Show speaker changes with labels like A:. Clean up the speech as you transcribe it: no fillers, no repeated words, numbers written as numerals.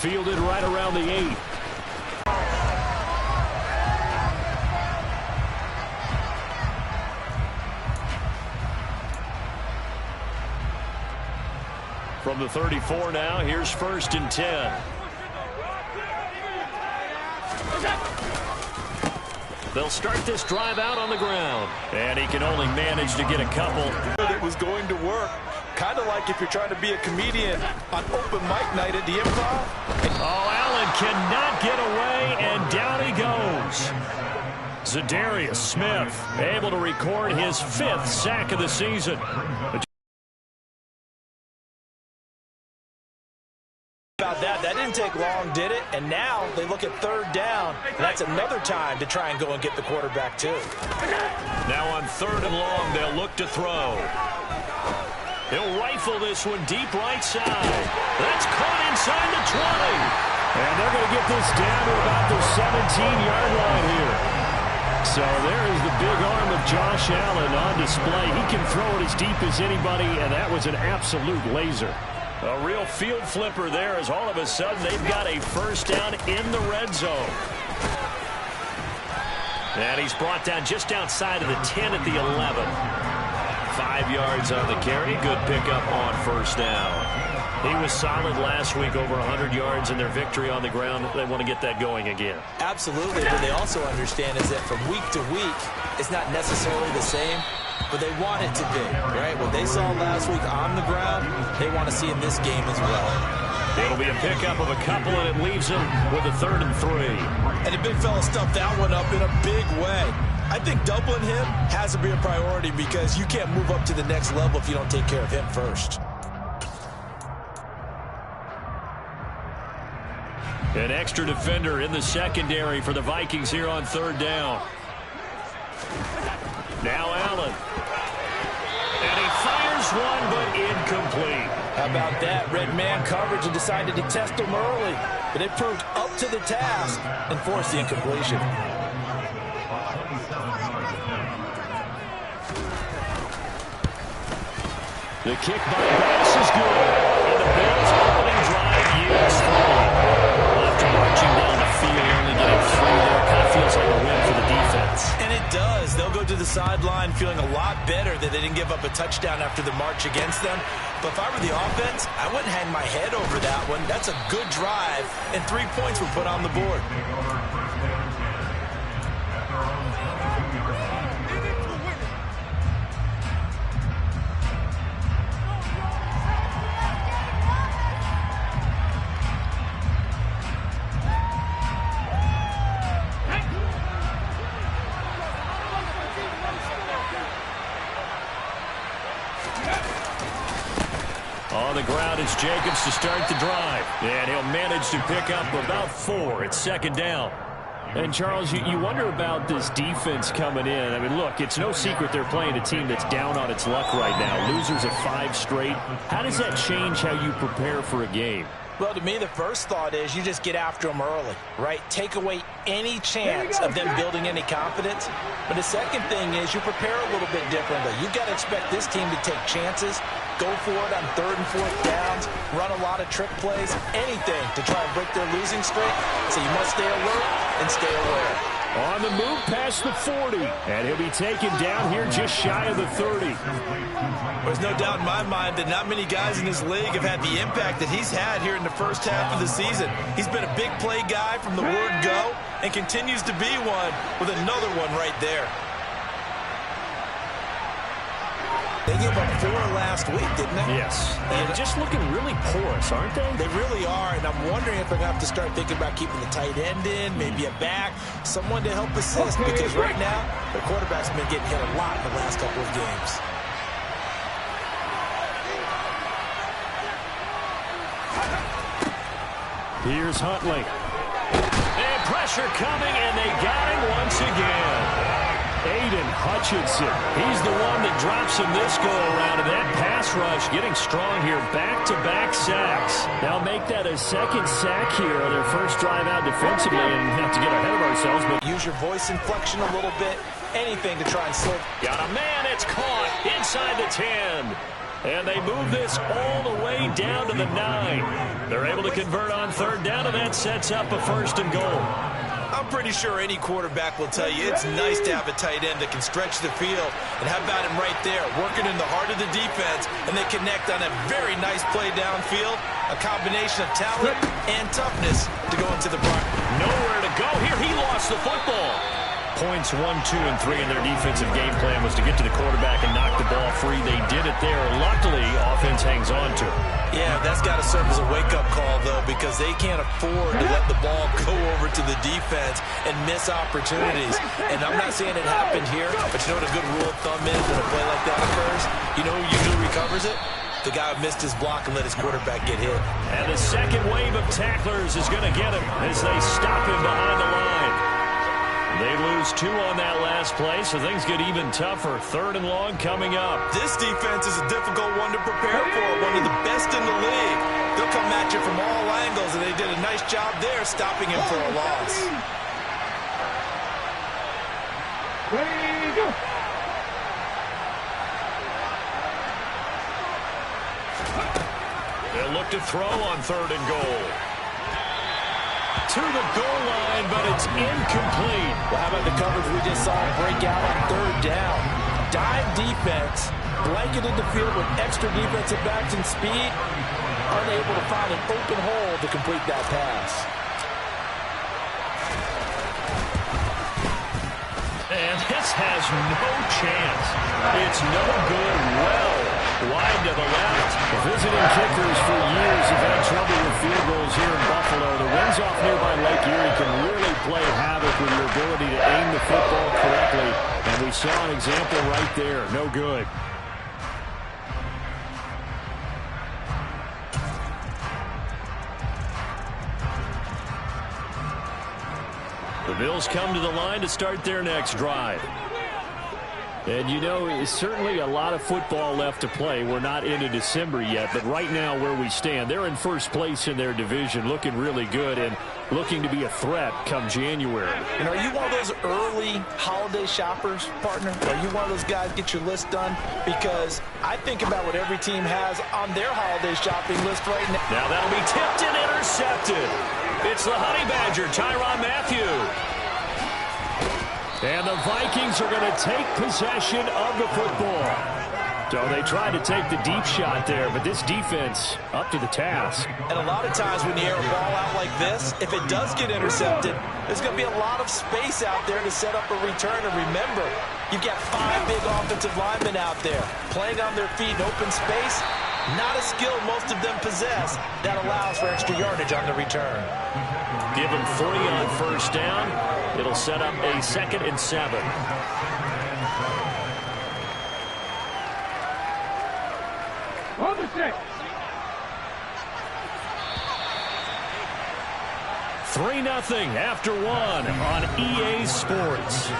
A: fielded right around the 8. From the 34 now, here's 1st and 10. They'll start this drive out on the ground. And he can only manage to get a couple.
B: It was going to work. Kind of like if you're trying to be a comedian on open mic night at the Improv.
A: Oh, Allen cannot get away, and down he goes. Za'Darius Smith able to record his 5th sack of the season.
B: That didn't take long, did it? And now they look at 3rd down. And that's another time to try and go and get the quarterback, too.
A: Now on 3rd and long, they'll look to throw. He'll rifle this one deep right side. That's caught inside the 20. And they're going to get this down to about the 17-yard line here. So there is the big arm of Josh Allen on display. He can throw it as deep as anybody, and that was an absolute laser. A real field flipper there, as all of a sudden they've got a 1st down in the red zone. And he's brought down just outside of the 10 at the 11. 5 yards on the carry. Good pickup on 1st down. He was solid last week, over 100 yards in their victory on the ground. They want to get that going again.
B: Absolutely. What they also understand is that from week to week, it's not necessarily the same, but they want it to be, right? What they saw last week on the ground, they want to see in this game as well.
A: It'll be a pickup of a couple, and it leaves him with a 3rd and 3.
B: And the big fella stuffed that one up in a big way. I think doubling him has to be a priority because you can't move up to the next level if you don't take care of him first.
A: An extra defender in the secondary for the Vikings here on 3rd down. Now Allen. And he fires one, but incomplete.
B: How about that? Red man coverage and decided to test him early. But it proved up to the task and forced the incompletion.
A: The kick by Bass is good. And the Bills' opening drive yields 3. After marching down the field, only getting 3 there. Kind of feels like a win for the defense.
B: And it does. They'll go to the sideline feeling a lot better that they didn't give up a touchdown after the march against them. But if I were the offense, I wouldn't hang my head over that one. That's a good drive, and 3 points were put on the board.
A: On the ground, it's Jacobs to start the drive. And he'll manage to pick up about 4. It's 2nd down. And, Charles, you wonder about this defense coming in. I mean, look, it's no secret they're playing a team that's down on its luck right now. Losers of 5 straight. How does that change how you prepare for a game?
B: Well, to me, the first thought is you just get after them early, right? Take away any chance of them building any confidence. But the second thing is you prepare a little bit differently. You've got to expect this team to take chances, go for it on 3rd and 4th downs, run a lot of trick plays, anything to try and break their losing streak. So you must stay alert and stay aware.
A: On the move past the 40, and he'll be taken down here just shy of the 30.
B: There's no doubt in my mind that not many guys in this league have had the impact that he's had here in the first half of the season. He's been a big play guy from the word go and continues to be one with another one right there. They gave up 4 last week, didn't they?
A: Yes. And just looking really porous, aren't they?
B: They really are, and I'm wondering if they're going to have to start thinking about keeping the tight end in, maybe a back, someone to help assist, because right now, their quarterback's been getting hit a lot in the last couple of games.
A: Here's Huntley. And pressure coming, and they got him once again. Aiden Hutchinson, he's the one that drops him this go-around, and that pass rush getting strong here, back-to-back sacks. Now make that a 2nd sack here on their first drive out defensively, and not to get ahead of ourselves, but
B: use your voice inflection a little bit, anything to try and slow.
A: Got a man, it's caught inside the 10. And they move this all the way down to the 9. They're able to convert on third down, and that sets up a 1st and goal.
B: I'm pretty sure any quarterback will tell you it's nice to have a tight end that can stretch the field. And how about him right there, working in the heart of the defense, and they connect on a very nice play downfield. A combination of talent and toughness to go into the front.
A: Nowhere to go here. He lost the football. Points 1, 2, and 3 in their defensive game plan was to get to the quarterback and knock the ball free. They did it there. Luckily, offense hangs on to it.
B: Yeah, that's got to serve as a wake-up call, though, because they can't afford to let the ball go over to the defense and miss opportunities. And I'm not saying it happened here, but you know what a good rule of thumb is when a play like that occurs? You know who usually recovers it? The guy who missed his block and let his quarterback get hit.
A: And the second wave of tacklers is going to get him as they stop him behind the line. They lose 2 on that last play, so things get even tougher. 3rd and long coming up.
B: This defense is a difficult one to prepare for, one of the best in the league. They'll come at you from all angles, and they did a nice job there stopping him for a loss.
A: They'll look to throw on 3rd and goal. To the goal line, but it's incomplete.
B: Well, how about the coverage we just saw break out on 3rd down? Dive defense, blanketed the field with extra defensive backs and speed, unable to find an open hole to complete that pass.
A: And this has no chance. It's no good. Well, wide to the left. The visiting kickers for years have had trouble with field goals here in Buffalo. The winds off nearby Lake Erie can really play havoc with your ability to aim the football correctly. And we saw an example right there. No good. The Bills come to the line to start their next drive. And, you know, certainly a lot of football left to play. We're not into December yet, but right now where we stand, they're in first place in their division, looking really good and looking to be a threat come January.
B: And are you one of those early holiday shoppers, partner? Are you one of those guys get your list done? Because I think about what every team has on their holiday shopping list right now.
A: Now that'll be tipped and intercepted. It's the Honey Badger, Tyrann Mathieu. And the Vikings are going to take possession of the football. So they tried to take the deep shot there, but this defense up to the task.
B: And a lot of times when you air a ball out like this, if it does get intercepted, there's going to be a lot of space out there to set up a return. And remember, you've got 5 big offensive linemen out there playing on their feet in open space. Not a skill most of them possess that allows for extra yardage on the return.
A: Give them 3 on first down. It'll set up a 2nd and 7.
C: On the 6.
A: 3-0 after 1 on EA Sports.